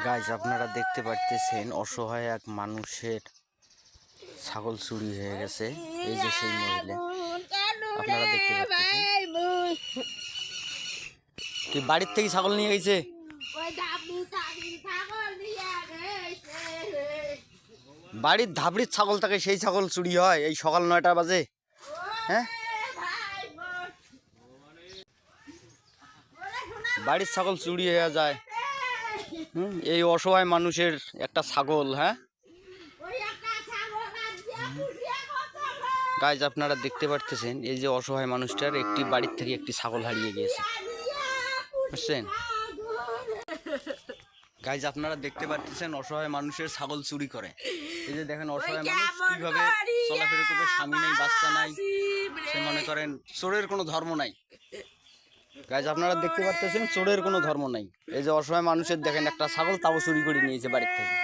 Guys আপনারা দেখতে পারতেছেন অসহায় এক মানুষের ছাগল চুরি হয়ে গেছে। এই যে সেই মহিলা আপনারা দেখতে পাচ্ছেন কি বাড়ির থেকে ছাগল নিয়ে গেছে। বাড়ির ধাবড়ির ছাগল থাকে সেই ছাগল চুরি হয় এই সকাল 9টা বাজে। হ্যাঁ, বাড়ির ছাগল চুরি হয়ে যায়। এই অসহায় মানুষের একটা ছাগল। হ্যাঁ গাইজ আপনারা দেখতে পারতেছেন এই যে অসহায় মানুষটার একটি বাড়ির থেকে একটি ছাগল হারিয়ে গিয়েছে, বুঝছেন গাইজ আপনারা দেখতে পারতেছেন অসহায় মানুষের ছাগল চুরি করে। এই যে দেখেন অসহায় মানুষ কিভাবে চলাফেরা করবে, স্বামী নাই, বাচ্চা নাই, সে মনে করেন চোরের কোনো ধর্ম নাই। গাইজ আপনারা দেখতে পারতেছেন চোরের কোনো ধর্ম নাই। এই যে অসহায় মানুষের দেখেন একটা ছাগল তাও চুরি করে নিয়েছে বাড়ির থেকে।